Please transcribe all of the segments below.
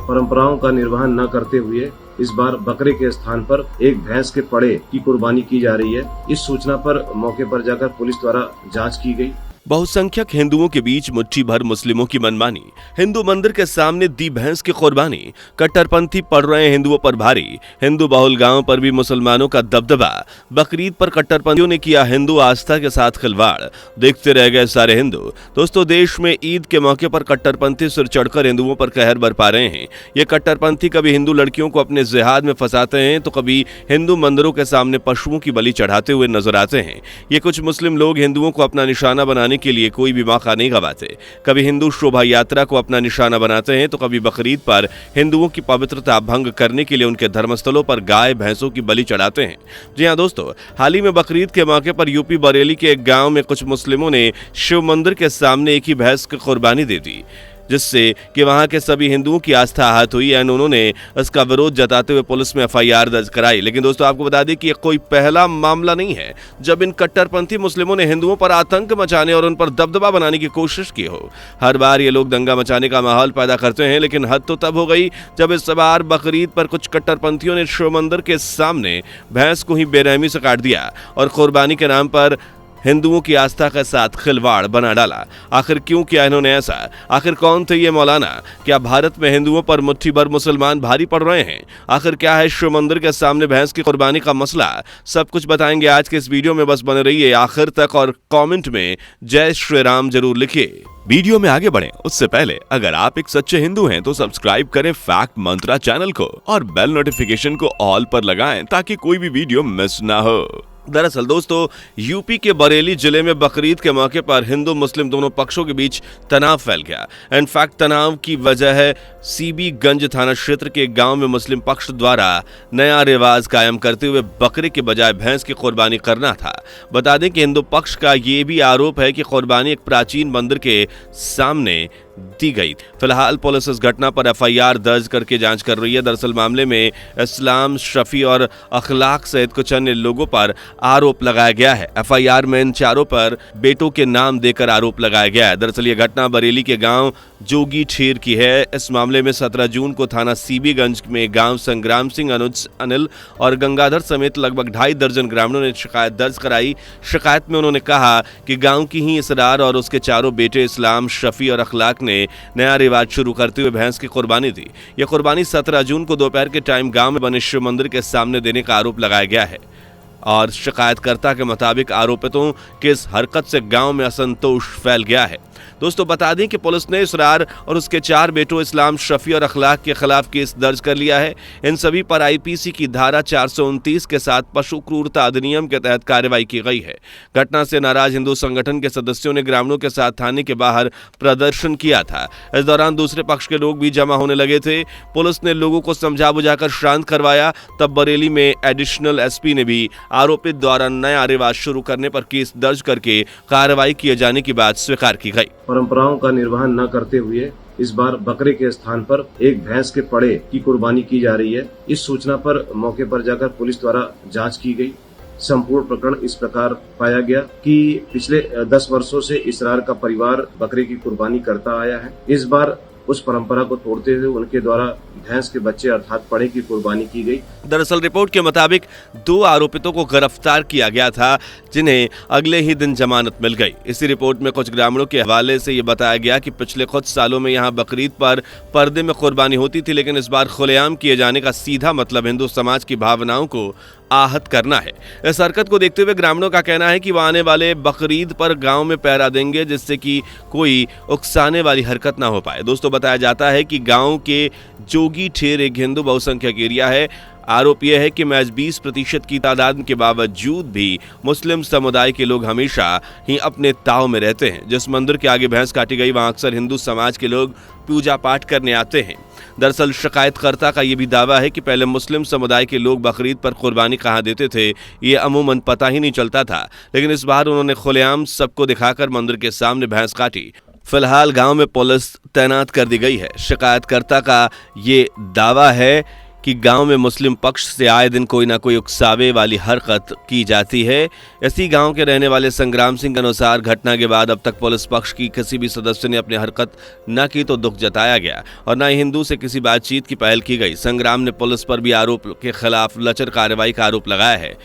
परंपराओं का निर्वहन न करते हुए इस बार बकरे के स्थान पर एक भैंस के पड़े की कुर्बानी की जा रही है। इस सूचना पर मौके पर जाकर पुलिस द्वारा जांच की गई। बहुसंख्यक हिंदुओं के बीच मुट्ठी भर मुस्लिमों की मनमानी, हिंदू मंदिर के सामने दी भैंस की कुर्बानी, कट्टरपंथी पड़ रहे हिंदुओं पर भारी, हिंदू बहुल गांव पर भी मुसलमानों का दबदबा, बकरीद पर कट्टरपंथियों ने किया हिंदू आस्था के साथ खिलवाड़, देखते रह गए सारे हिंदू। दोस्तों, देश में ईद के मौके पर कट्टरपंथी सिर चढ़कर हिंदुओं पर कहर बरपा रहे हैं। ये कट्टरपंथी कभी हिंदू लड़कियों को अपने जिहाद में फंसाते हैं तो कभी हिंदू मंदिरों के सामने पशुओं की बलि चढ़ाते हुए नजर आते हैं। ये कुछ मुस्लिम लोग हिंदुओं को अपना निशाना बनाने के लिए कोई भी मौका नहीं गंवाते। कभी हिंदू शोभा यात्रा को अपना निशाना बनाते हैं तो कभी बकरीद पर हिंदुओं की पवित्रता भंग करने के लिए उनके धर्मस्थलों पर गाय भैंसों की बलि चढ़ाते हैं। जी हां दोस्तों, हाल ही में बकरीद के मौके पर यूपी बरेली के एक गांव में कुछ मुस्लिमों ने शिव मंदिर के सामने एक ही भैंस की कुर्बानी दे दी, जिससे कि वहां के सभी हिंदुओं की आस्था आहत हुई एंड उन्होंने इसका विरोध जताते हुए पुलिस में एफआईआर दर्ज कराई। लेकिन दोस्तों, आपको बता दें कि ये कोई पहला मामला नहीं है जब इन कट्टरपंथी मुस्लिमों ने हिंदुओं पर आतंक मचाने और उन पर दबदबा बनाने की कोशिश की हो। हर बार ये लोग दंगा मचाने का माहौल पैदा करते हैं, लेकिन हद तो तब हो गई जब इस बार बकरीद पर कुछ कट्टरपंथियों ने शिव मंदिर के सामने भैंस को ही बेरहमी से काट दिया और कुर्बानी के नाम पर हिंदुओं की आस्था के साथ खिलवाड़ बना डाला। आखिर क्यों किया इन्होंने ऐसा? आखिर कौन थे ये मौलाना? क्या भारत में हिंदुओं पर मुट्ठी भर मुसलमान भारी पड़ रहे हैं? आखिर क्या है शिव मंदिर के सामने भैंस की कुर्बानी का मसला? सब कुछ बताएंगे आज के इस वीडियो में, बस बने रहिए आखिर तक और कमेंट में जय श्री राम जरूर लिखिए। वीडियो में आगे बढ़ें उससे पहले अगर आप एक सच्चे हिंदू हैं तो सब्सक्राइब करें फैक्ट मंत्रा चैनल को और बेल नोटिफिकेशन को ऑल पर लगाएं ताकि कोई भी वीडियो मिस ना हो। दरअसल दोस्तों, यूपी के बरेली जिले में बकरीद के मौके पर हिंदू मुस्लिम दोनों पक्षों के बीच तनाव फैल गया। इनफैक्ट तनाव की वजह है सीबीगंज थाना क्षेत्र के गांव में मुस्लिम पक्ष द्वारा नया रिवाज कायम करते हुए बकरे के बजाय भैंस की कुर्बानी करना था। बता दें कि हिंदू पक्ष का ये भी आरोप है कि कुर्बानी एक प्राचीन मंदिर के सामने दी गई। फिलहाल पुलिस इस घटना पर एफआईआर दर्ज करके जांच कर रही है। दरअसल मामले में इस्लाम, शफी और अखलाक सहित कुछ अन्य लोगों पर आरोप लगाया गया है। एफआईआर में इन चारों पर बेटों के नाम देकर आरोप लगाया गया है। दरअसल ये घटना बरेली के गांव जोगी ठेर की है। इस मामले में 17 जून को थाना सीबीगंज में गांव संग्राम सिंह, अनुज, अनिल और गंगाधर समेत लगभग 2.5 दर्जन ग्रामीणों ने शिकायत दर्ज कराई। शिकायत में उन्होंने कहा कि गांव की ही इसरार और उसके चारों बेटे इस्लाम, शफी और अखलाक ने नया रिवाज शुरू करते हुए भैंस की कुर्बानी दी। यह कुर्बानी 17 जून को दोपहर के टाइम गांव में बने शिव मंदिर के सामने देने का आरोप लगाया गया है और शिकायतकर्ता के मुताबिक आरोपितों की इस हरकत से गांव में असंतोष फैल गया है। दोस्तों, बता दें कि पुलिस ने इसरार और उसके 4 बेटों इस्लाम, शफी और अखलाक के खिलाफ केस दर्ज कर लिया है। इन सभी पर आईपीसी की धारा 429 के साथ पशु क्रूरता अधिनियम के तहत कार्रवाई की गई है। घटना से नाराज हिंदू संगठन के सदस्यों ने ग्रामीणों के साथ थाने के बाहर प्रदर्शन किया था। इस दौरान दूसरे पक्ष के लोग भी जमा होने लगे थे। पुलिस ने लोगों को समझा बुझाकर शांत करवाया। तब बरेली में एडिशनल एसपी ने भी आरोपित द्वारा नया रिवाज शुरू करने पर केस दर्ज करके कार्रवाई किए जाने की बात स्वीकार की गई। परंपराओं का निर्वहन न करते हुए इस बार बकरे के स्थान पर एक भैंस के पड़े की कुर्बानी की जा रही है। इस सूचना पर मौके पर जाकर पुलिस द्वारा जांच की गई। संपूर्ण प्रकरण इस प्रकार पाया गया कि पिछले 10 वर्षों से इसरार का परिवार बकरे की कुर्बानी करता आया है। इस बार उस परंपरा को तोड़ते हुए उनके द्वारा भैंस के बच्चे अर्थात पड़े की कुर्बानी की गई। दरअसल रिपोर्ट के मुताबिक 2 आरोपितों को गिरफ्तार किया गया था, जिन्हें अगले ही दिन जमानत मिल गई। इसी रिपोर्ट में कुछ ग्रामीणों के हवाले से ये बताया गया कि पिछले कुछ सालों में यहाँ बकरीद पर पर्दे में कुर्बानी होती थी, लेकिन इस बार खुलेआम किए जाने का सीधा मतलब हिंदू समाज की भावनाओं को आहत करना है। इस हरकत को देखते हुए ग्रामीणों का कहना है कि वह आने वाले बकरीद पर गांव में पहरा देंगे, जिससे कि कोई उकसाने वाली हरकत ना हो पाए। दोस्तों, बताया जाता है कि गांव के जोगी ठेर एक हिंदू बहुसंख्यक एरिया है। आरोप यह है कि महज 20% की तादाद के बावजूद भी मुस्लिम समुदाय के लोग हमेशा ही अपने ताव में रहते हैं। जिस मंदिर के आगे भैंस काटी गई वहां अक्सर हिंदू समाज के लोग पूजा पाठ करने आते हैं। दरअसल शिकायतकर्ता का यह भी दावा है कि पहले मुस्लिम समुदाय के लोग बकरीद पर कुर्बानी कहाँ देते थे ये अमूमन पता ही नहीं चलता था, लेकिन इस बार उन्होंने खुलेआम सबको दिखाकर मंदिर के सामने भैंस काटी। फिलहाल गांव में पुलिस तैनात कर दी गई है। शिकायतकर्ता का ये दावा है कि गांव में मुस्लिम पक्ष से आए दिन कोई ना कोई उकसावे वाली हरकत की जाती है। इसी गांव के रहने वाले संग्राम सिंह के अनुसार घटना के बाद अब तक पुलिस पक्ष की किसी भी सदस्य ने अपनी हरकत न की तो दुख जताया गया और न ही हिंदू से किसी बातचीत की पहल की गई। संग्राम ने पुलिस पर भी आरोप के खिलाफ लचर कार्रवाई का आरोप लगाया है।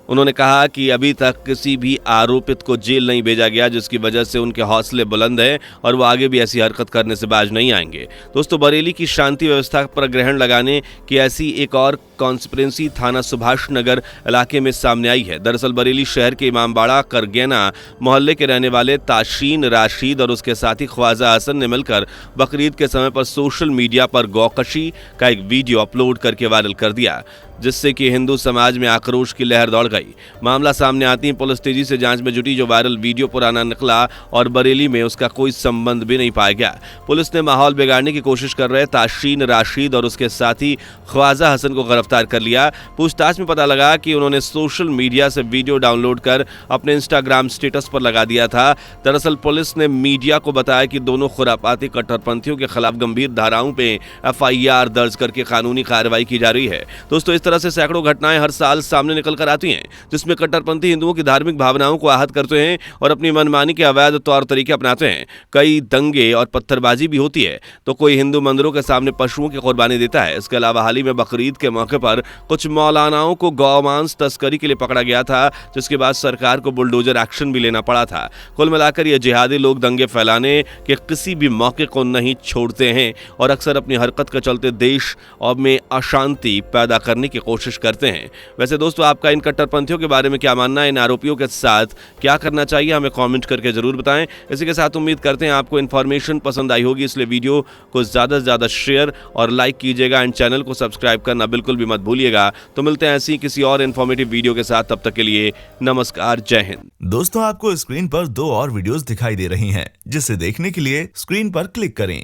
उन्होंने कहा कि अभी तक किसी भी आरोपित को जेल नहीं भेजा गया, जिसकी वजह से उनके हौसले बुलंद हैं और वो आगे भी ऐसी हरकत करने से बाज नहीं आएंगे। दोस्तों, बरेली की शांति व्यवस्था पर ग्रहण लगाने की ऐसी एक और कॉन्स्पिरेंसी थाना सुभाष नगर इलाके में सामने आई है। दरअसल बरेली शहर के इमामबाड़ा करगैना मोहल्ले के रहने वाले ताशीन राशिद और उसके साथी ख्वाजा हसन ने मिलकर बकरीद के समय पर सोशल मीडिया पर गौकशी का एक वीडियो अपलोड करके वायरल कर दिया, जिससे कि हिंदू समाज में आक्रोश की लहर दौड़ गई। मामला सामने आती ही पुलिस तेजी से जांच में जुटी। जो वायरल वीडियो पुराना निकला और बरेली में उसका कोई संबंध भी नहीं पाया गया। पुलिस ने माहौल बिगाड़ने की कोशिश कर रहे ताशीन राशिद और उसके साथी ख्वाजा हसन को गिरफ्तार कर लिया। पूछताछ में पता लगा कि उन्होंने सोशल मीडिया से वीडियो डाउनलोड कर अपने इंस्टाग्राम स्टेटस पर लगा दिया था। दरअसल पुलिस ने मीडिया को बताया कि दोनों खुरापाती कट्टरपंथियों के खिलाफ गंभीर धाराओं पे FIR दर्ज करके कानूनी कार्रवाई की जा रही है। दोस्तों, इस तरह से सैकड़ों घटनाएं हर साल सामने निकल कर आती हैं, जिसमें कट्टरपंथी हिंदुओं की धार्मिक भावनाओं को आहत करते हैं और अपनी मनमानी के अवैध तौर तरीके अपनाते हैं। कई दंगे और पत्थरबाजी भी होती है, तो कोई हिंदू मंदिरों के सामने पशुओं की कुर्बानी देता है। इसके अलावा हाल ही में बकरीद के मौके पर कुछ मौलानाओं को गौमांस तस्करी के लिए पकड़ा गया था, जिसके बाद सरकार को बुलडोजर एक्शन भी लेना पड़ा था। कुल मिलाकर ये जिहादी लोग दंगे फैलाने के किसी भी मौके को नहीं छोड़ते हैं और अक्सर अपनी हरकत के चलते देश और में अशांति पैदा करने की कोशिश करते हैं। वैसे दोस्तों, आपका इन कट्टरपंथियों के बारे में क्या मानना है? इन आरोपियों के साथ क्या करना चाहिए? हमें कमेंट करके जरूर बताएं। इसी के साथ उम्मीद करते हैं आपको इन्फॉर्मेशन पसंद आई होगी, इसलिए वीडियो को ज्यादा से ज्यादा शेयर और लाइक कीजिएगा एंड चैनल को सब्सक्राइब करना बिल्कुल भी मत भूलिएगा। तो मिलते हैं ऐसी किसी और इन्फॉर्मेटिव वीडियो के साथ, तब तक के लिए नमस्कार, जय हिंद। दोस्तों, आपको स्क्रीन पर 2 और वीडियोस दिखाई दे रही हैं, जिसे देखने के लिए स्क्रीन पर क्लिक करें।